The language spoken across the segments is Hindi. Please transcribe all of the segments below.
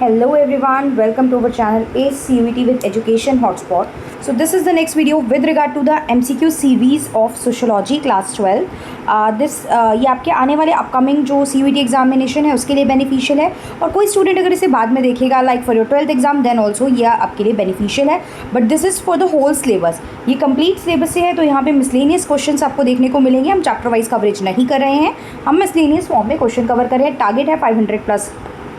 Hello everyone, welcome to our channel ACUET with Education Hotspot. So this is the next video with regard to the MCQ series of Sociology class 12. ये आपके आने वाले अपकमिंग जो CUET एग्जामिनेशन है उसके लिए बेनिफिशियल है, और कोई स्टूडेंट अगर इसे बाद में देखेगा like for your 12th exam then also ये आपके लिए बेनिफिशियल है, but this is for the whole syllabus. ये कंप्लीट सिलेबस से है, तो यहाँ पे मिसलेनियस क्वेश्चंस आपको देखने को मिलेंगे। हम चैप्टर वाइज कवरेज नहीं कर रहे हैं, हम मिसलेनियस फॉर्म में क्वेश्चन कवर कर रहे हैं। टारगेट है 500 प्लस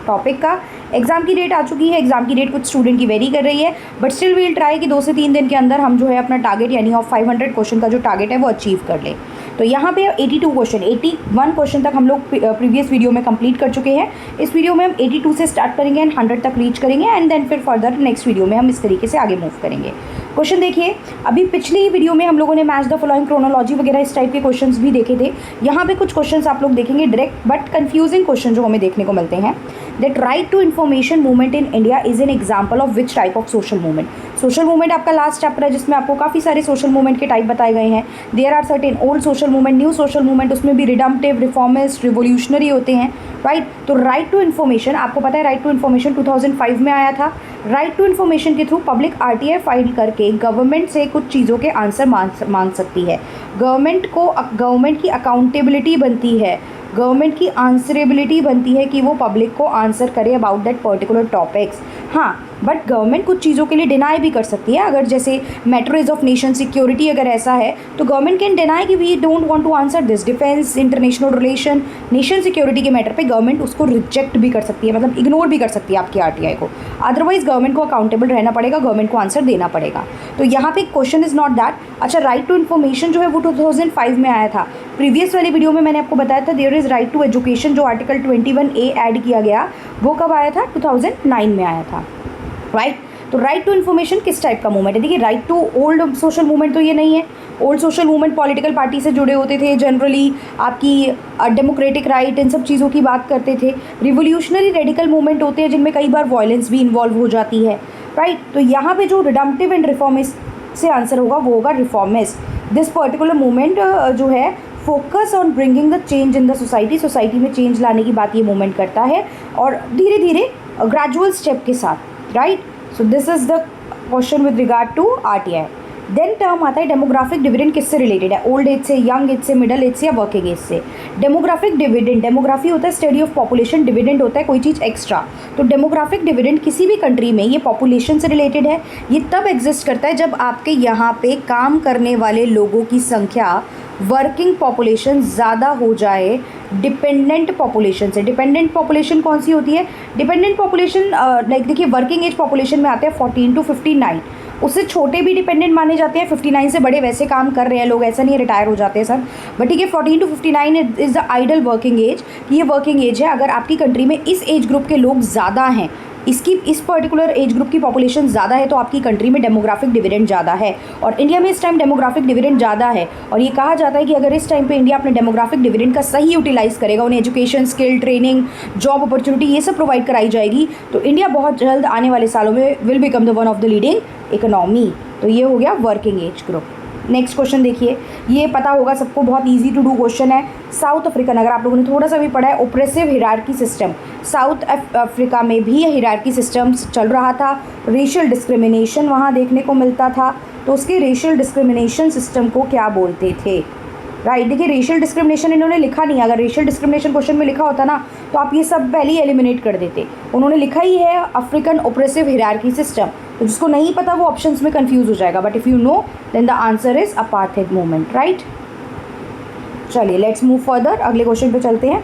टॉपिक का। एग्ज़ाम की डेट आ चुकी है, एग्ज़ाम की डेट कुछ स्टूडेंट की वेरी कर रही है, बट स्टिल वील ट्राई कि 2 से 3 दिन के अंदर हम जो है अपना टारगेट यानी ऑफ 500 क्वेश्चन का जो टारगेट है वो अचीव कर लें। तो यहाँ पे 82 क्वेश्चन 81 क्वेश्चन तक हम लोग प्रीवियस वीडियो में कंप्लीट कर चुके हैं। इस वीडियो में हम 82 से स्टार्ट करेंगे एंड 100 तक रीच करेंगे, एंड देन फिर फर्दर नेक्स्ट वीडियो में हम इस तरीके से आगे मूव करेंगे। क्वेश्चन देखिए, अभी पिछली वीडियो में हम लोगों ने मैच द फॉलोइंग क्रोनोलॉजी वगैरह इस टाइप के क्वेश्चंस भी देखे थे। यहाँ पे कुछ क्वेश्चंस आप लोग देखेंगे डायरेक्ट बट कंफ्यूजिंग क्वेश्चन जो हमें देखने को मिलते हैं। That right to information movement in India is an example of which type of social movement. Social movement आपका लास्ट चैप्टर है जिसमें आपको काफ़ी सारे सोशल मूवमेंट के टाइप बताए गए हैं। There are certain old social movement, new social movement, उसमें भी रिडम्पटिव, रिफॉर्मिस्ट, रिवोल्यूशनरी होते हैं, राइट। तो राइट टू इन्फॉर्मेशन आपको पता है, राइट टू इन्फॉर्मेशन 2005 में आया था। राइट टू इन्फॉर्मेशन के थ्रू पब्लिक RTI फाइल करके गवर्नमेंट से कुछ चीज़ों के आंसर मांग सकती है। गवर्नमेंट की अकाउंटेबिलिटी बनती है, गवर्नमेंट की आंसरेबिलिटी बनती है कि वो पब्लिक को आंसर करे अबाउट दैट पर्टिकुलर टॉपिक्स। हाँ, बट गवर्नमेंट कुछ चीज़ों के लिए डिनाई भी कर सकती है। अगर जैसे मैटर्स ऑफ नेशन सिक्योरिटी अगर ऐसा है तो गवर्नमेंट कैन डिनाई कि we don't want to answer this. Defence, international relation, nation security के मैटर पे गवर्नमेंट उसको रिजेक्ट भी कर सकती है, मतलब इग्नोर भी कर सकती है आपकी RTI को। अदरवाइज गवर्नमेंट को अकाउंटेबल रहना पड़ेगा, गवर्नमेंट को आंसर देना पड़ेगा। तो यहाँ पे क्वेश्चन इज़ नॉट दैट। अच्छा, राइट टू इन्फॉर्मेशन जो है वो 2005 में आया था। प्रीवियस वाली वीडियो में मैंने आपको बताया था there is right to education, जो आर्टिकल 21A ऐड किया गया वो कब आया था? 2009 में आया था, राइट। तो राइट टू इन्फॉर्मेशन किस टाइप का मूवमेंट है? देखिए, right to old social movement तो ये नहीं है। Old social movement political party से जुड़े होते थे, जनरली आपकी डेमोक्रेटिक राइट इन सब चीज़ों की बात करते थे। रिवोल्यूशनरी रेडिकल मूवमेंट होते हैं जिनमें कई बार वायलेंस भी इन्वॉल्व हो जाती है, राइट। तो यहाँ पे जो रिडम्पटिव एंड रिफॉर्मिस्ट से आंसर होगा वो होगा रिफॉर्मिस्ट। दिस पर्टिकुलर मूवमेंट जो है focus on bringing the change in the society में चेंज लाने की बात ये मूवमेंट करता है, और धीरे धीरे ग्रेजुअल स्टेप के साथ, right. So this is the question with regard to RTI। Then term आता है डेमोग्राफिक डिविडेंड, किससे रिलेटेड है? ओल्ड एज से, यंग एज से, मिडल एज से या वर्किंग एज से? डेमोग्राफिक डिविडेंड, डेमोग्राफी होता है स्टडी ऑफ पॉपुलेशन, डिविडेंड होता है कोई चीज़ एक्स्ट्रा। तो डेमोग्राफिक डिविडेंड किसी भी कंट्री में ये पॉपुलेशन से रिलेटेड है। ये तब एग्जिस्ट करता है जब आपके यहाँ पे काम करने वाले लोगों की संख्या वर्किंग पॉपुलेशन ज़्यादा हो जाए डिपेंडेंट पॉपुलेशन से। डिपेंडेंट पॉपुलेशन कौन सी होती है? डिपेंडेंट पॉपुलेशन लाइक देखिए, वर्किंग एज पॉपुलेशन में आते हैं 14 to 59। उससे छोटे भी डिपेंडेंट माने जाते हैं। 59 से बड़े वैसे काम कर रहे हैं लोग, ऐसा नहीं है रिटायर हो जाते हैं सर, बट ठीक है 14 to 59 is the ideal working age. ये वर्किंग एज है। अगर आपकी कंट्री में इस एज ग्रुप के लोग ज़्यादा हैं, इस पर्टिकुलर एज ग्रुप की पॉपुलेशन ज़्यादा है, तो आपकी कंट्री में डेमोग्राफिक डिविडेंड ज़्यादा है। और इंडिया में इस टाइम डेमोग्राफिक डिविडेंड ज़्यादा है, और ये कहा जाता है कि अगर इस टाइम पे इंडिया अपने डेमोग्राफिक डिविडेंड का सही यूटिलाइज़ करेगा, उन्हें education, skill, training, job opportunity ये सब प्रोवाइड कराई जाएगी, तो इंडिया बहुत जल्द आने वाले सालों में will become the one of the leading economy. तो ये हो गया working age group. Next question देखिए, ये पता होगा सबको, बहुत इजी टू डू क्वेश्चन है। साउथ अफ्रीकन, अगर आप लोगों ने थोड़ा सा भी पढ़ा है, oppressive hierarchy system. South Africa में भी हिरार्की सिस्टम चल रहा था। रेशियल डिस्क्रिमिनेशन वहाँ देखने को मिलता था। तो उसके रेशियल डिस्क्रिमिनेशन सिस्टम को क्या बोलते थे? राइट, देखिए रेशियल डिस्क्रिमिनेशन इन्होंने लिखा नहीं। अगर रेशियल डिस्क्रिमिनेशन क्वेश्चन में लिखा होता ना तो आप ये सब पहले ही एलिमिनेट कर देते। उन्होंने लिखा ही है अफ्रीकन ओप्रेसिव हिरार्की सिस्टम, तो जिसको नहीं पता वो ऑप्शंस में कंफ्यूज हो जाएगा, but if you know then the answer is apartheid movement, right. चलिए लेट्स मूव फर्दर, अगले क्वेश्चन पे चलते हैं।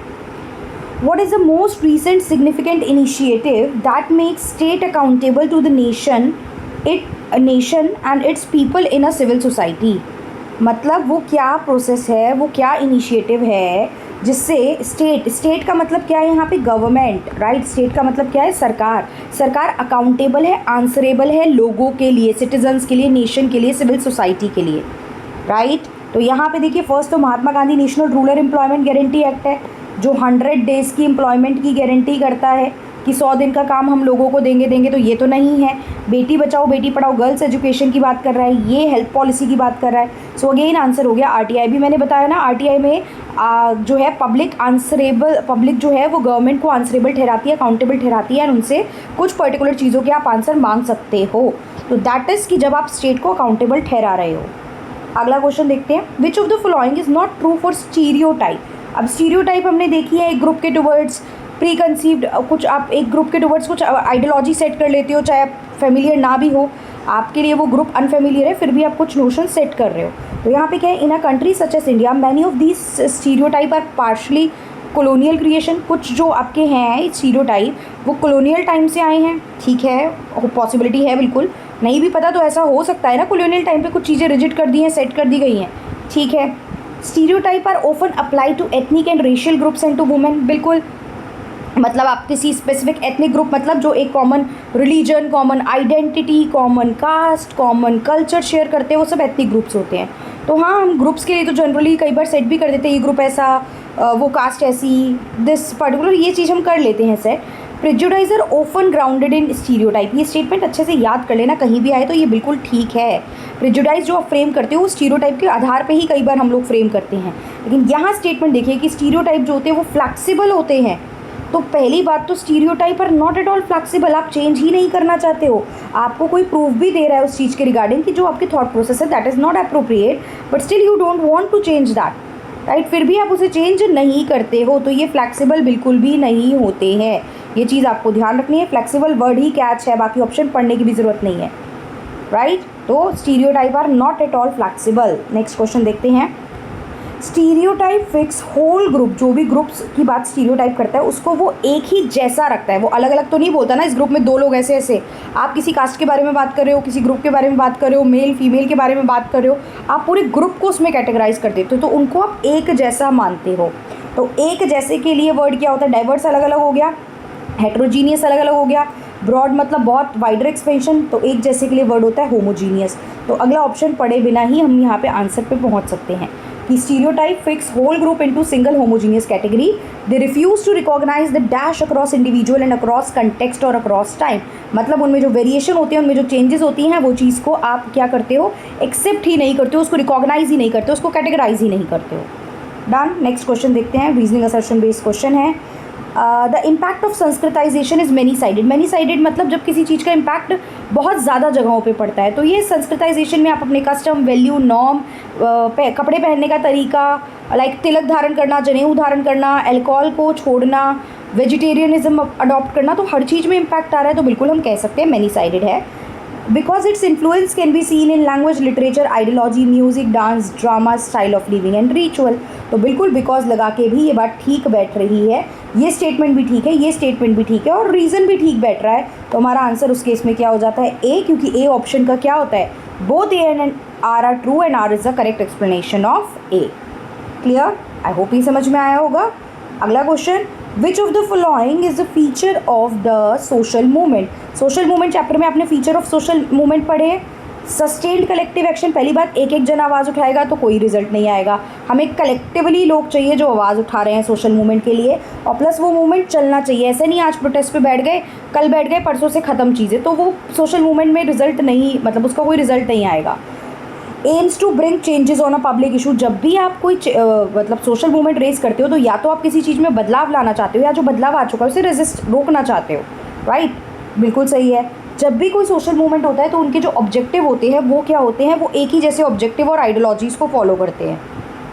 What is the most recent significant initiative that makes state accountable to the nation and its people in a civil society? मतलब वो क्या प्रोसेस है, वो क्या इनिशिएटिव है जिससे स्टेट का मतलब क्या है यहाँ पे? Government, right. स्टेट का मतलब क्या है? सरकार अकाउंटेबल है, आंसरेबल है लोगों के लिए, सिटीजन्स के लिए, नेशन के लिए, सिविल सोसाइटी के लिए, राइट। तो यहाँ पे देखिए, फर्स्ट तो Mahatma Gandhi national rural employment guarantee act है जो 100 डेज़ की एम्प्लॉयमेंट की गारंटी करता है। कि 100 दिन का काम हम लोगों को देंगे, तो ये तो नहीं है। बेटी बचाओ बेटी पढ़ाओ गर्ल्स एजुकेशन की बात कर रहा है, ये हेल्थ पॉलिसी की बात कर रहा है। सो अगेन आंसर हो गया आरटीआई। भी मैंने बताया ना, आरटीआई में जो है पब्लिक जो है वो गवर्नमेंट को आंसरेबल ठहराती है, अकाउंटेबल ठहराती है, और उनसे कुछ पर्टिकुलर चीज़ों के आप आंसर मांग सकते हो। तो दैट इज़ कि जब आप स्टेट को अकाउंटेबल ठहरा रहे हो। अगला क्वेश्चन देखते हैं, विच of the following is not true for stereotype. अब स्टीरियोटाइप हमने देखी है, एक ग्रुप के टुवर्ड्स प्री कंसीव्ड, कुछ आप एक ग्रुप के टुवर्ड्स कुछ आइडियोलॉजी सेट कर लेते हो, चाहे आप फेमिलियर ना भी हो, आपके लिए वो ग्रुप अनफेमिलियर है, फिर भी आप कुछ नोशन सेट कर रहे हो। तो यहाँ पे क्या है, in a country such as India many of these stereotype are partially colonial creation. कुछ जो आपके हैं स्टीरियोटाइप वो कॉलोनियल टाइम से आए हैं, ठीक है, पॉसिबिलिटी है, बिल्कुल नहीं भी पता तो ऐसा हो सकता है ना, कॉलोनियल टाइम पे कुछ चीज़ें रिजिड कर दी हैं, सेट कर दी गई हैं, ठीक है। Stereotype are often apply to ethnic and racial groups and to women. बिल्कुल, मतलब आप किसी स्पेसिफिक एथनिक ग्रुप, मतलब जो एक common religion, common identity, common caste, common culture share करते हैं, वो सब एथनिक ग्रुप्स होते हैं। तो हाँ, हम ग्रुप्स के लिए तो जनरली कई बार सेट भी कर देते हैं, ये ग्रुप ऐसा, वो कास्ट ऐसी, दिस पर्टिकुलर, ये चीज़ हम कर लेते हैं set. Prejudice are often grounded in stereotype. ये स्टेटमेंट अच्छे से याद कर लेना, कहीं भी आए तो ये बिल्कुल ठीक है। प्रेजुडाइज जो आप फ्रेम करते हो वो स्टीरियोटाइप के आधार पे ही कई बार हम लोग फ्रेम करते हैं, लेकिन यहाँ स्टेटमेंट देखिए कि स्टीरियोटाइप जो होते हैं वो फ्लैक्सिबल होते हैं। तो पहली बात तो stereotype are not at all flexible, आप चेंज ही नहीं करना चाहते हो। आपको कोई प्रूफ भी दे रहा है उस चीज़ के रिगार्डिंग कि जो आपकी थॉट प्रोसेस है that is not appropriate, but still you don't want to change that, right, फिर भी आप उसे चेंज नहीं करते हो, तो ये फ्लैक्सिबल बिल्कुल भी नहीं होते हैं। ये चीज़ आपको ध्यान रखनी है, फ्लैक्सिबल वर्ड ही कैच है, बाकी ऑप्शन पढ़ने की भी ज़रूरत नहीं है, राइट। तो stereotype are not at all flexible. Next question देखते हैं, स्टीरियोटाइप फिक्स होल ग्रुप। जो भी ग्रुप्स की बात स्टीरियोटाइप करता है उसको वो एक ही जैसा रखता है, वो अलग अलग तो नहीं बोलता ना, इस ग्रुप में 2 लोग ऐसे ऐसे। आप किसी कास्ट के बारे में बात कर रहे हो, किसी ग्रुप के बारे में बात कर रहे हो, मेल फीमेल के बारे में बात कर रहे हो, आप पूरे ग्रुप को उसमें कैटेगराइज कर देते हो, तो उनको आप एक जैसा मानते हो। तो एक जैसे के लिए वर्ड क्या होता है, डाइवर्स अलग अलग हो गया, हेट्रोजीनियस अलग अलग हो गया, ब्रॉड मतलब बहुत वाइडर एक्सपेंशन, तो एक जैसे के लिए वर्ड होता है होमोजीनियस। तो अगला ऑप्शन पढ़े बिना ही हम यहाँ पे आंसर पे पहुँच सकते हैं कि stereotype fix whole group into single homogeneous category, they refuse to recognize the dash across individual and across context और अक्रॉस टाइम। मतलब उनमें जो वेरिएशन होते हैं, उनमें जो चेंजेस होती हैं, वो चीज़ को आप क्या करते हो, एक्सेप्ट ही नहीं करते हो, उसको रिकॉग्नाइज ही नहीं करते हो, उसको कैटेगराइज ही नहीं करते हो। डन। नेक्स्ट क्वेश्चन देखते हैं, रीजनिंग असर्शन बेस्ड क्वेश्चन है। The impact of Sanskritisation is many sided. Many sided मतलब जब किसी चीज़ का इम्पैक्ट बहुत ज़्यादा जगहों पे पड़ता है, तो ये संस्कृताइजेशन में आप अपने कस्टम, वैल्यू, नॉर्म, कपड़े पहनने का तरीका, लाइक तिलक धारण करना, जनेऊ धारण करना, अल्कोहल को छोड़ना, वेजिटेरियनिज्म अडॉप्ट करना, तो हर चीज़ में इम्पैक्ट आ रहा है, तो बिल्कुल हम कह सकते हैं मैनी साइडेड है। Because its influence can be seen in language, literature, ideology, music, dance, drama, style of living and ritual. तो बिल्कुल बिकॉज लगा के भी ये बात ठीक बैठ रही है, ये स्टेटमेंट भी ठीक है, ये स्टेटमेंट भी ठीक है, और रीज़न भी ठीक बैठ रहा है। तो हमारा आंसर उस केस में क्या हो जाता है, ए, क्योंकि ए ऑप्शन का क्या होता है, both A and R true and R is the correct explanation of A. Clear, I hope ये समझ में आया होगा। अगला question, which of the following is the feature of the social movement. Social movement chapter में आपने फीचर ऑफ सोशल मूवमेंट पढ़े। सस्टेन्ड कलेक्टिव एक्शन, पहली बात एक एक जन आवाज़ उठाएगा तो कोई रिजल्ट नहीं आएगा, हमें कलेक्टिवली लोग चाहिए जो आवाज़ उठा रहे हैं सोशल मूवमेंट के लिए, और प्लस वो मूवमेंट चलना चाहिए। ऐसे नहीं आज प्रोटेस्ट पे बैठ गए, कल बैठ गए, परसों से ख़त्म चीज़ें, तो वो सोशल मूवमेंट में रिजल्ट नहीं, मतलब उसका कोई रिजल्ट नहीं आएगा। Aims to bring changes on a public issue, जब भी आप कोई मतलब सोशल मूवमेंट रेज करते हो तो या तो आप किसी चीज़ में बदलाव लाना चाहते हो, या जो बदलाव आ चुका है उसे रोकना चाहते हो, राइट, बिल्कुल सही है। जब भी कोई सोशल मूवमेंट होता है तो उनके जो ऑब्जेक्टिव होते हैं वो क्या होते हैं, वो एक ही जैसे ऑब्जेक्टिव और आइडियोलॉजीज़ को फॉलो करते हैं,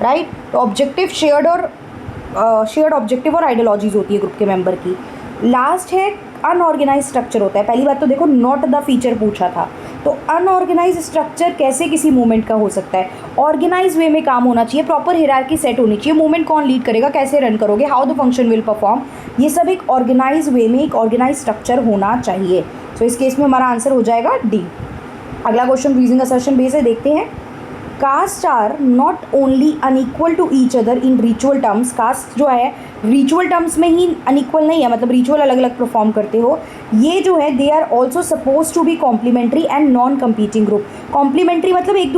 राइट। तो ऑब्जेक्टिव शेयर्ड ऑब्जेक्टिव और आइडियोलॉजीज़ होती है ग्रुप के मेंबर की। लास्ट है अनऑर्गेनाइज स्ट्रक्चर होता है। पहली बात तो देखो नॉट द फीचर पूछा था, तो अनऑर्गेनाइज स्ट्रक्चर कैसे किसी मूवमेंट का हो सकता है, ऑर्गेनाइज वे में काम होना चाहिए, प्रॉपर हियरार्की सेट होनी चाहिए, मूवमेंट कौन लीड करेगा, कैसे रन करोगे, how the function will perform, ये सब एक ऑर्गेनाइज वे में एक ऑर्गेनाइज स्ट्रक्चर होना चाहिए। तो इस केस में हमारा आंसर हो जाएगा डी। अगला क्वेश्चन रीजनिंग असर्शन बेस है, देखते हैं। Caste are not only unequal to each other in ritual terms. Caste जो है रिचुअल टर्म्स में ही अनइक्वल नहीं है, मतलब रिचुअल अलग अलग परफॉर्म करते हो, ये जो है they are also suppose to be complementary and non competing group. Complementary मतलब एक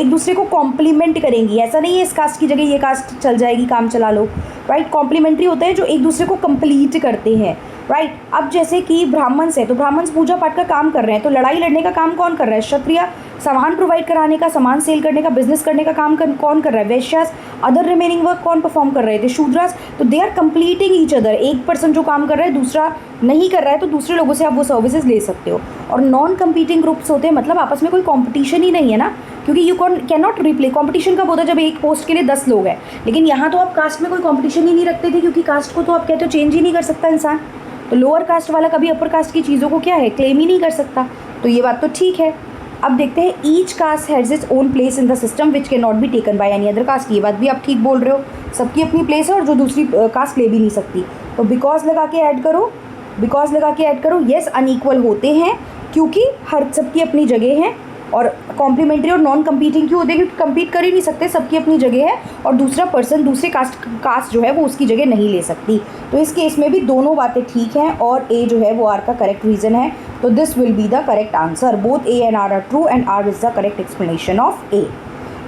दूसरे को कॉम्प्लीमेंट करेंगी, ऐसा नहीं है इस कास्ट की जगह ये कास्ट चल जाएगी, काम चला लो, राइट। कॉम्प्लीमेंट्री होता है जो एक दूसरे को कंप्लीट करते हैं। राइट। अब जैसे कि ब्राह्मण्स है तो ब्राह्मण्स पूजा पाठ का काम कर रहे हैं, तो लड़ाई लड़ने का काम कौन कर रहा है? क्षत्रिय सामान प्रोवाइड कराने का, सामान सेल करने का, बिजनेस करने का काम कौन कर रहा है? वैश्यास अदर रिमेनिंग वर्क कौन परफॉर्म कर रहे थे? शूद्रास। तो they are completing each other. एक पर्सन जो काम कर रहा है दूसरा नहीं कर रहा है, तो दूसरे लोगों से आप वो सर्विसेज ले सकते हो। और नॉन कम्पीटिंग ग्रुप्स होते हैं, मतलब आपस में कोई कॉम्पिटिशन ही नहीं है ना, क्योंकि you can not replay. Competition कब होता है? जब एक पोस्ट के लिए 10 लोग हैं। लेकिन यहाँ तो आप कास्ट में कोई कॉम्पिटिशन ही नहीं रखते थे, क्योंकि कास्ट को तो आप कहते हो चेंज ही नहीं कर सकता इंसान। तो लोअर कास्ट वाला कभी अपर कास्ट की चीज़ों को क्या है, क्लेम ही नहीं कर सकता। तो ये बात तो ठीक है। अब देखते हैं, each caste has its own place in the system which can not be taken by any other caste. ये बात भी आप ठीक बोल रहे हो, सबकी अपनी प्लेस है और जो दूसरी कास्ट ले भी नहीं सकती। तो बिकॉज लगा के ऐड करो, बिकॉज लगा के ऐड करो। येस अनइक्वल होते हैं क्योंकि हर सबकी अपनी जगह है। और कॉम्प्लीमेंट्री और नॉन कम्पीटिंग क्यों होते हैं? क्योंकि कम्पीट कर ही नहीं सकते, सबकी अपनी जगह है और दूसरा पर्सन दूसरे कास्ट जो है वो उसकी जगह नहीं ले सकती। तो इस केस में भी दोनों बातें ठीक हैं और ए जो है वो आर का करेक्ट रीज़न है। तो this will be the correct answer. Both A and R true and R is the correct explanation of A.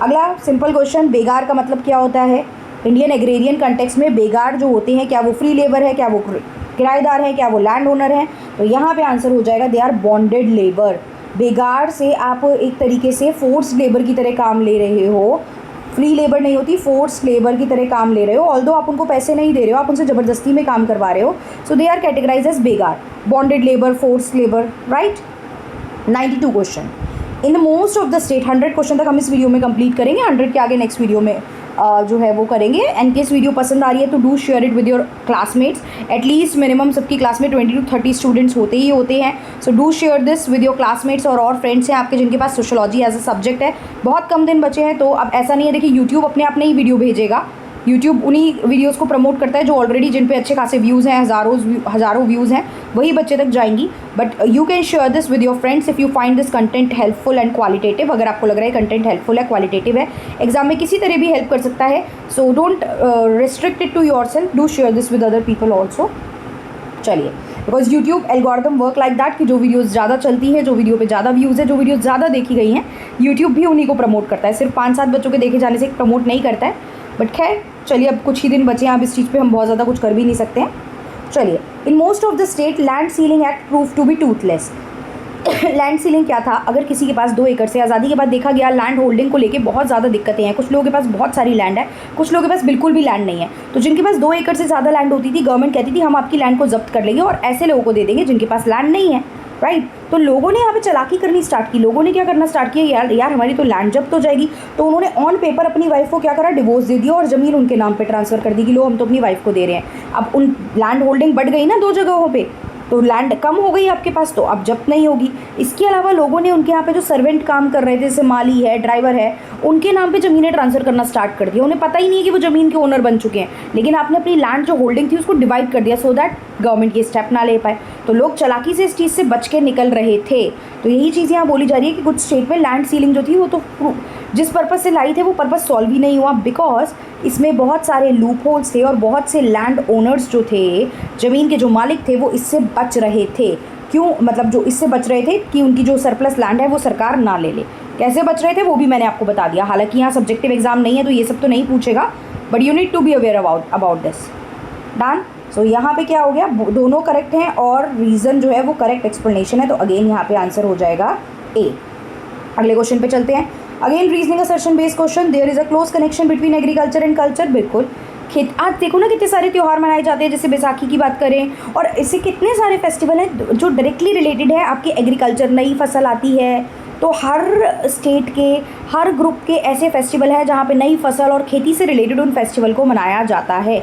अगला सिंपल क्वेश्चन, बेगार का मतलब क्या होता है? इंडियन एग्रेरियन कंटेक्स्ट में बेगार जो होते हैं, क्या वो फ्री लेबर है, क्या वो किराएदार है, क्या वो लैंड ओनर है? तो यहाँ पे आंसर हो जाएगा दे आर बॉन्डेड लेबर। बेगार से आप एक तरीके से फोर्स लेबर की तरह काम ले रहे हो, फ्री लेबर नहीं होती, फोर्स लेबर की तरह काम ले रहे हो। ऑल्दो आप उनको पैसे नहीं दे रहे हो, आप उनसे ज़बरदस्ती में काम करवा रहे हो। So they are categorize as बेगार, bonded labour, force labour, right. 92 question in the most of the state. 100 question तक हम इस वीडियो में कंप्लीट करेंगे, 100 के आगे नेक्स्ट वीडियो में जो है वो करेंगे। एंड केस वीडियो पसंद आ रही है तो do share it with your classmates. At least minimum सबकी क्लास में 20 to 30 स्टूडेंट्स होते ही होते हैं। So do share this with your classmates और फ्रेंड्स हैं आपके जिनके पास सोशोलॉजी एज अ सब्जेक्ट है। बहुत कम दिन बचे हैं, तो अब ऐसा नहीं है, देखिए यूट्यूब अपने आप नहीं वीडियो भेजेगा, यूट्यूब उन्हीं वीडियोस को प्रमोट करता है जो ऑलरेडी जिन पे अच्छे खासे व्यूज़ हैं, हज़ारों व्यूज़ हैं, वही बच्चे तक जाएंगी। But you can share this with your friends if you find this content helpful and qualitative. अगर आपको लग रहा है कंटेंट हेल्पफुल है, क्वालिटेटिव है, एग्जाम में किसी तरह भी हेल्प कर सकता है, so don't restrict it to yourself, do share this with other people also. चलिए, because YouTube algorithm work like that कि जो वीडियोस ज़्यादा चलती है, जो वीडियो पे ज़्यादा व्यूज़ है, जो वीडियोस ज़्यादा देखी गई हैं, यूट्यूब भी उन्हीं को प्रमोट करता है। सिर्फ 5-7 बच्चों के देखे जाने से प्रमोट नहीं करता है। बट खैर चलिए, अब कुछ ही दिन बचे हैं, अब इस चीज़ पे हम बहुत ज़्यादा कुछ कर भी नहीं सकते हैं। चलिए, in most of the state land ceiling act prove to be toothless. Land ceiling क्या था? अगर किसी के पास 2 एकड़ से आज़ादी के बाद देखा गया लैंड होल्डिंग को लेके बहुत ज़्यादा दिक्कतें हैं। कुछ लोगों के पास बहुत सारी लैंड है, कुछ लोगों के पास बिल्कुल भी लैंड नहीं है। तो जिनके पास 2 एकड़ से ज़्यादा लैंड होती थी, गवर्नमेंट कहती थी हम आपकी लैंड को जब्त कर लेंगे और ऐसे लोगों को दे देंगे जिनके पास लैंड नहीं है, राइट। तो लोगों ने यहाँ पे चालाकी करनी स्टार्ट की। लोगों ने क्या करना स्टार्ट किया, यार हमारी तो लैंड जब्त हो जाएगी। तो उन्होंने ऑन पेपर अपनी वाइफ को क्या करा, डिवोर्स दे दिया और ज़मीन उनके नाम पे ट्रांसफ़र कर दी कि लो हम तो अपनी वाइफ को दे रहे हैं। अब उन लैंड होल्डिंग बढ़ गई ना 2 जगहों पे, तो लैंड कम हो गई आपके पास, तो अब जब्त नहीं होगी। इसके अलावा लोगों ने उनके यहाँ पे जो सर्वेंट काम कर रहे थे, जैसे माली है, ड्राइवर है, उनके नाम पे ज़मीनें ट्रांसफ़र करना स्टार्ट कर दिया। उन्हें पता ही नहीं है कि वो ज़मीन के ओनर बन चुके हैं, लेकिन आपने अपनी लैंड जो होल्डिंग थी उसको डिवाइड कर दिया सो दैट गवर्नमेंट ये स्टेप ना ले पाए। तो लोग चालाकी से इस चीज़ से बच के निकल रहे थे। तो यही चीज़ यहाँ बोली जा रही है कि कुछ स्टेट में लैंड सीलिंग जो थी वो तो जिस पर्पज़ से लाई थे वो पर्पज़ सॉल्व ही नहीं हुआ, बिकॉज इसमें बहुत सारे लूप होल्स थे और बहुत से लैंड ओनर्स जो थे, ज़मीन के जो मालिक थे, वो इससे बच रहे थे। क्यों? मतलब जो इससे बच रहे थे कि उनकी जो सरप्लस लैंड है वो सरकार ना ले ले। कैसे बच रहे थे वो भी मैंने आपको बता दिया। हालांकि यहाँ सब्जेक्टिव एग्जाम नहीं है तो ये सब तो नहीं पूछेगा, but you need to be aware about this. Done. So यहाँ पे क्या हो गया, दोनों करेक्ट हैं और रीज़न जो है वो करेक्ट एक्सप्लेनेशन है। तो अगेन यहाँ पे आंसर हो जाएगा ए। अगले क्वेश्चन पे चलते हैं। Again reasoning assertion based question, there is a close connection between agriculture and culture. बिल्कुल, आज देखो ना कितने सारे त्यौहार मनाए जाते हैं, जैसे बैसाखी की बात करें, और इससे कितने सारे फेस्टिवल हैं जो डायरेक्टली रिलेटेड है आपके एग्रीकल्चर। नई फसल आती है तो हर स्टेट के हर ग्रुप के ऐसे फेस्टिवल हैं जहाँ पे नई फसल और खेती से रिलेटेड उन फेस्टिवल को मनाया जाता है।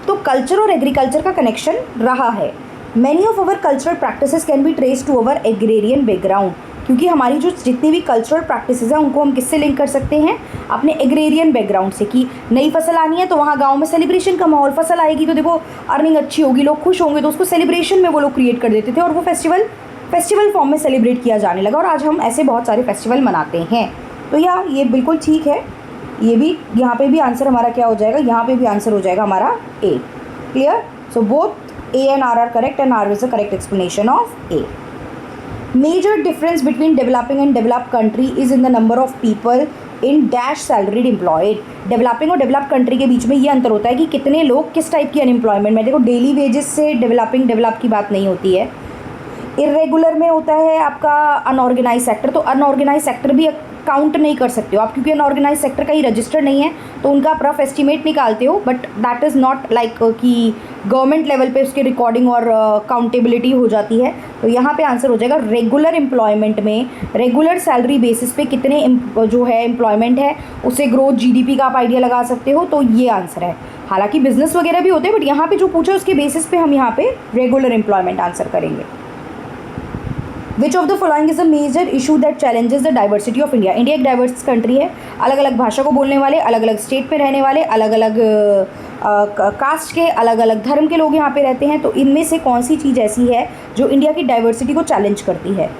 तो कल्चर और एग्रीकल्चर का कनेक्शन रहा है। Many of our cultural practices can be trace to our agrarian background, क्योंकि हमारी जो जितनी भी कल्चरल प्रैक्टिसेस हैं उनको हम किससे लिंक कर सकते हैं, अपने एग्रेरियन बैकग्राउंड से। कि नई फसल आनी है तो वहाँ गांव में सेलिब्रेशन का माहौल, फसल आएगी तो देखो अर्निंग अच्छी होगी, लोग खुश होंगे, तो उसको सेलिब्रेशन में वो लोग क्रिएट कर देते थे और वो फेस्टिवल फॉर्म में सेलिब्रेट किया जाने लगा और आज हम ऐसे बहुत सारे फेस्टिवल मनाते हैं। तो ये बिल्कुल ठीक है। ये भी यहाँ पे भी आंसर हमारा क्या हो जाएगा, यहाँ पे भी आंसर हो जाएगा हमारा A. Clear? So both A and R correct and R is the correct explanation of A. Major difference between developing and developed country is in the number of people in dash salaried employed. Developing और डेवलप्ड कंट्री के बीच में ये अंतर होता है कि कितने लोग किस टाइप की अनएम्प्लॉयमेंट में। देखो डेली वेजेस से डेवलप की बात नहीं होती है। इरेगुलर में होता है आपका अनऑर्गेनाइज सेक्टर, तो अनऑर्गेनाइज सेक्टर भी काउंट नहीं कर सकते हो आप, क्योंकि अनऑर्गेनाइज सेक्टर का ही रजिस्टर नहीं है, तो उनका आप रफ एस्टिमेट निकालते हो, but that is not like कि गवर्नमेंट लेवल पे उसकी रिकॉर्डिंग और काउंटेबिलिटी हो जाती है। तो यहाँ पे आंसर हो जाएगा रेगुलर एम्प्लॉयमेंट में रेगुलर सैलरी बेसिस पे कितने जो है एम्प्लॉयमेंट है, उससे ग्रोथ जीडीपी का आप आइडिया लगा सकते हो, तो ये आंसर है। हालांकि बिजनेस वगैरह भी होते हैं, बट यहाँ पे जो पूछा उसके बेसिस पे हम यहाँ पे रेगुलर एम्प्लॉयमेंट आंसर करेंगे। Which of the following is a major issue that challenges the diversity of India. India एक डाइवर्स कंट्री है, अलग अलग भाषा को बोलने वाले, अलग अलग स्टेट में रहने वाले, अलग अलग कास्ट के, अलग अलग धर्म के लोग यहाँ पे रहते हैं। तो इनमें से कौन सी चीज़ ऐसी है जो इंडिया की डाइवर्सिटी को चैलेंज करती है?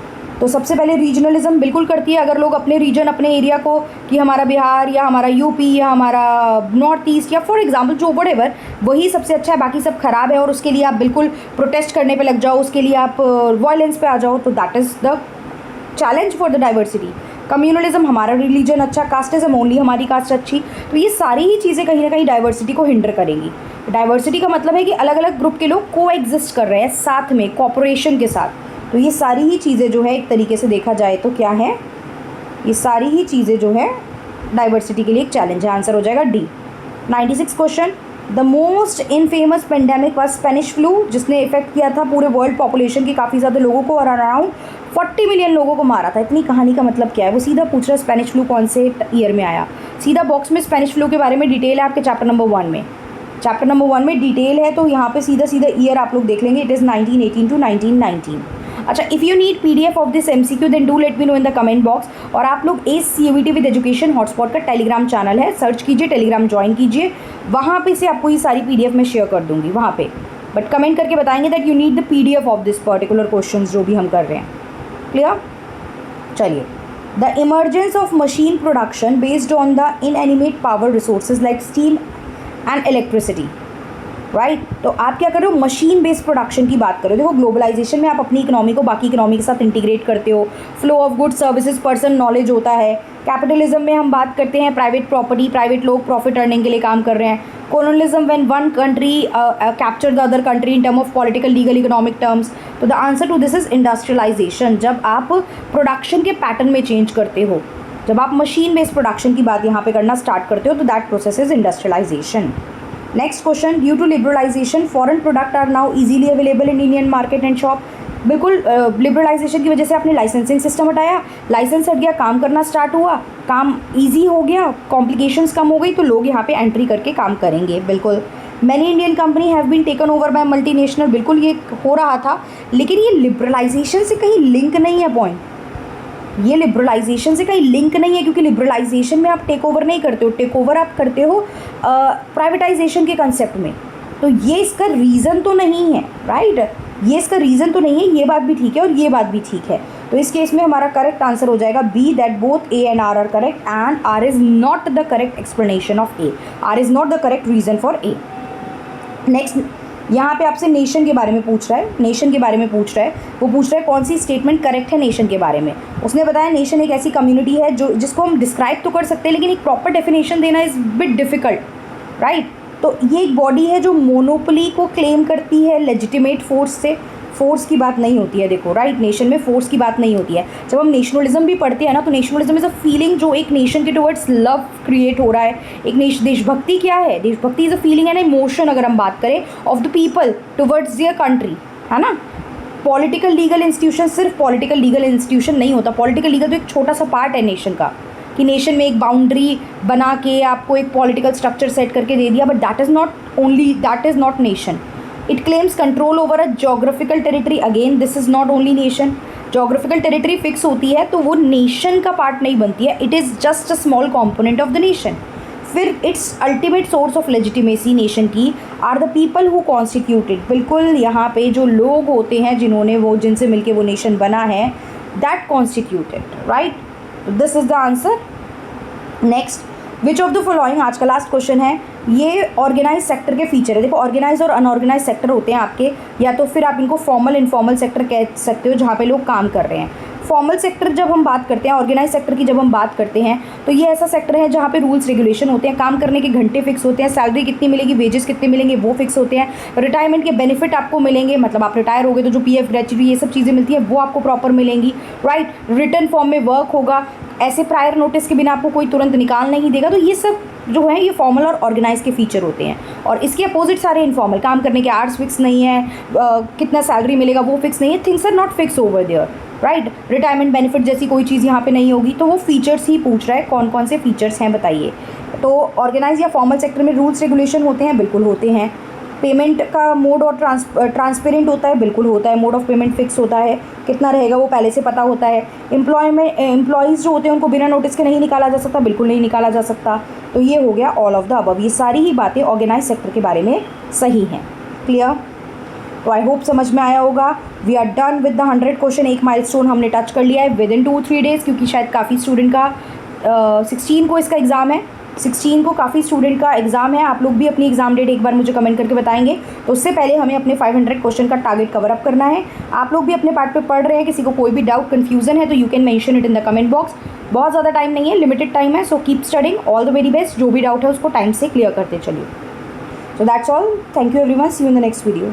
तो सबसे पहले रीजनलिज्म बिल्कुल करती है। अगर लोग अपने रीजन, अपने एरिया को, कि हमारा बिहार या हमारा यूपी या हमारा नॉर्थ ईस्ट या फॉर एग्जांपल जो व्हाटएवर, वही सबसे अच्छा है, बाकी सब खराब है, और उसके लिए आप बिल्कुल प्रोटेस्ट करने पे लग जाओ, उसके लिए आप वायलेंस पे आ जाओ, तो that is the challenge for the diversity. Communalism, हमारा रिलीजन अच्छा, कास्टिज्म ओनली, हमारी कास्ट अच्छी, तो ये सारी ही चीज़ें कहीं ना कहीं डाइवर्सिटी को हिंडर करेंगी। डाइवर्सिटी का मतलब है कि अलग अलग ग्रुप के लोग को एग्जिस्ट कर रहे हैं साथ में, कॉपरेशन के साथ। तो ये सारी ही चीज़ें जो है एक तरीके से देखा जाए तो क्या है, ये सारी ही चीज़ें जो है डाइवर्सिटी के लिए एक चैलेंज है। आंसर हो जाएगा D. 96 question, the most infamous pandemic was Spanish flu, जिसने इफेक्ट किया था पूरे वर्ल्ड पॉपुलेशन की काफ़ी ज़्यादा लोगों को और अराउंड 40 मिलियन लोगों को मारा था। इतनी कहानी का मतलब क्या है? वो सीधा पूछ रहा है स्पेनिश फ्लू कौन से ईयर में आया। सीधा बॉक्स में स्पेनिश फ्लू के बारे में डिटेल है आपके चैप्टर नंबर 1 में। चैप्टर नंबर 1 में डिटेल है, तो यहाँ पे सीधा सीधा ईयर आप लोग देख लेंगे, इट इज़ 1918 टू 1919। अच्छा, if you need PDF of this MCQ then do let me know in the comment box. और आप लोग ACUET विद एजुकेशन हॉटस्पॉट का टेलीग्राम चैनल है, सर्च कीजिए, टेलीग्राम ज्वाइन कीजिए, वहाँ पे से आपको ये सारी PDF मैं शेयर कर दूँगी वहाँ पे, बट कमेंट करके बताएंगे that you need the PDF of this particular question जो भी हम कर रहे हैं। क्लियर? चलिए, the emergence of machine production based on the inanimate power resources like steam and electricity, right. तो आप क्या कर रहे हो? मशीन बेस्ड प्रोडक्शन की बात कर रहे हो। देखो ग्लोबलाइजेशन में आप अपनी इकोनॉमी को बाकी इकोनॉमी के साथ इंटीग्रेट करते हो, flow of goods services person knowledge होता है। कैपिटलिज्म में हम बात करते हैं प्राइवेट प्रॉपर्टी, प्राइवेट लोग प्रॉफिट अर्निंग के लिए काम कर रहे हैं। Colonialism when one country capture the other country in term of political, legal, economic terms. तो the answer to this is industrialization, जब आप प्रोडक्शन के पैटर्न में चेंज करते हो, जब आप मशीन बेस्ड प्रोडक्शन की बात यहाँ पे करना स्टार्ट करते हो, तो that process is industrialisation. Next question, due to liberalisation foreign product are now easily available in Indian market and shop. बिल्कुल लिबरलाइजेशन की वजह से आपने लाइसेंसिंग सिस्टम हटाया, लाइसेंस हट गया, काम करना स्टार्ट हुआ, काम इजी हो गया, कॉम्प्लिकेशंस कम हो गई, तो लोग यहाँ पे एंट्री करके काम करेंगे। बिल्कुल many Indian company have been taken over by multinational, बिल्कुल ये हो रहा था, लेकिन ये लिबरलाइजेशन से कहीं लिंक नहीं है पॉइंट, ये लिबरलाइजेशन से कहीं लिंक नहीं है, क्योंकि लिबरलाइजेशन में आप टेक ओवर नहीं करते हो, टेक ओवर आप करते हो प्राइवेटाइजेशन के कंसेप्ट में। तो ये इसका रीज़न तो नहीं है, राइट, ये इसका रीज़न तो नहीं है, ये बात भी ठीक है और ये बात भी ठीक है। तो इस केस में हमारा करेक्ट आंसर हो जाएगा B, that both A and R are correct and R is not the correct explanation of A, R is not the correct reason for A. Next, यहाँ पे आपसे नेशन के बारे में पूछ रहा है, नेशन के बारे में पूछ रहा है, वो पूछ रहा है कौन सी स्टेटमेंट करेक्ट है नेशन के बारे में। उसने बताया नेशन एक ऐसी कम्युनिटी है जो जिसको हम डिस्क्राइब तो कर सकते हैं, लेकिन एक प्रॉपर डेफिनेशन देना इज़ बिट डिफ़िकल्ट, राइट। तो ये एक बॉडी है जो मोनोपोली को क्लेम करती है लेजिटिमेट फोर्स से, फोर्स की बात नहीं होती है, देखो राइट, नेशन में फोर्स की बात नहीं होती है। जब हम नेशनलिज्म भी पढ़ते हैं ना, तो नेशनलिज्म इज़ अ फीलिंग जो एक नेशन के टुवर्ड्स लव क्रिएट हो रहा है। एक देशभक्ति क्या है? देशभक्ति is a feeling and emotion, अगर हम बात करें, of the people towards their country, है ना। पॉलिटिकल लीगल इंस्टीट्यूशन सिर्फ पॉलिटिकल लीगल इंस्टीट्यूशन नहीं होता, पॉलिटिकल लीगल तो एक छोटा सा पार्ट है नेशन का, कि नेशन में एक बाउंड्री बना के आपको एक पॉलिटिकल स्ट्रक्चर सेट करके दे दिया, but that is not only, that is not nation. It claims control over a geographical territory, again this is not only nation. Geographical territory fix होती है तो वो नेशन का पार्ट नहीं बनती है, it is just a small component of the nation. फिर it's ultimate source of legitimacy nation की are the people who constituted, बिल्कुल यहाँ पे जो लोग होते हैं जिन्होंने वो, जिनसे मिलके वो नेशन बना है, that constituted, right. This is the answer. Next, which of the following, आज का लास्ट क्वेश्चन है, ये ऑर्गेनाइज सेक्टर के फीचर है। देखो ऑर्गेनाइज और अनऑर्गेनाइज सेक्टर होते हैं आपके, या तो फिर आप इनको फॉर्मल इनफॉर्मल सेक्टर कह सकते हो जहाँ पे लोग काम कर रहे हैं। फॉर्मल सेक्टर जब हम बात करते हैं, ऑर्गेनाइज सेक्टर की जब हम बात करते हैं, तो ये ऐसा सेक्टर है जहाँ पे रूल्स रेगुलेशन होते हैं, काम करने के घंटे फिक्स होते हैं, सैलरी कितनी मिलेगी, वेजेस कितने मिलेंगे वो फिक्स होते हैं, रिटायरमेंट के बेनिफिट आपको मिलेंगे, मतलब आप रिटायर हो गए तो जो पीएफ, ग्रेच्युटी ये सब चीज़ें मिलती हैं वो आपको प्रॉपर मिलेंगी, राइट। रिटर्न फॉर्म में वर्क होगा, ऐसे प्रायर नोटिस के बिना आपको कोई तुरंत निकाल नहीं देगा। तो ये सब जो है ये फॉर्मल और ऑर्गेनाइज के फीचर होते हैं। और इसके अपोजिट सारे इनफॉर्मल, काम करने के आवर्स फिक्स नहीं है, कितना सैलरी मिलेगा वो फिक्स नहीं है, things are not fix over there, right. Retirement benefit जैसी कोई चीज़ यहाँ पे नहीं होगी। तो वो फीचर्स ही पूछ रहा है, कौन कौन से फीचर्स हैं बताइए। तो ऑर्गेनाइज या फॉर्मल सेक्टर में रूल्स रेगुलेशन होते हैं, बिल्कुल होते हैं। पेमेंट का मोड और ट्रांसपेरेंट होता है, बिल्कुल होता है। मोड ऑफ पेमेंट फिक्स होता है, कितना रहेगा वो पहले से पता होता है। एम्प्लॉयज़ जो होते हैं उनको बिना नोटिस के नहीं निकाला जा सकता, बिल्कुल नहीं निकाला जा सकता। तो ये हो गया ऑल ऑफ द अबव, ये सारी ही बातें ऑर्गेनाइज सेक्टर के बारे में सही हैं। क्लियर? तो आई होप समझ में आया होगा। We are done with the 100 question. एक माइलस्टोन हमने टच कर लिया है विद इन 2-3 डेज़, क्योंकि शायद काफ़ी स्टूडेंट का 16 को इसका एग्ज़ाम है, 16 को काफ़ी स्टूडेंट का एग्ज़ाम है। आप लोग भी अपनी एग्ज़ाम डेट एक बार मुझे कमेंट करके बताएंगे। तो उससे पहले हमें अपने 500 क्वेश्चन का टारगेट कवर अप करना है। आप लोग भी अपने पार्ट पे पढ़ रहे हैं, किसी को कोई भी डाउट कन्फ्यूज़न है तो you can mention it in the comment box. बहुत ज़्यादा टाइम नहीं है, लिमिटेड टाइम है, so keep studying. All the very best. जो भी डाउट है उसको टाइम से क्लियर करते चलिए। So that's all. Thank you everyone. See you in the next video.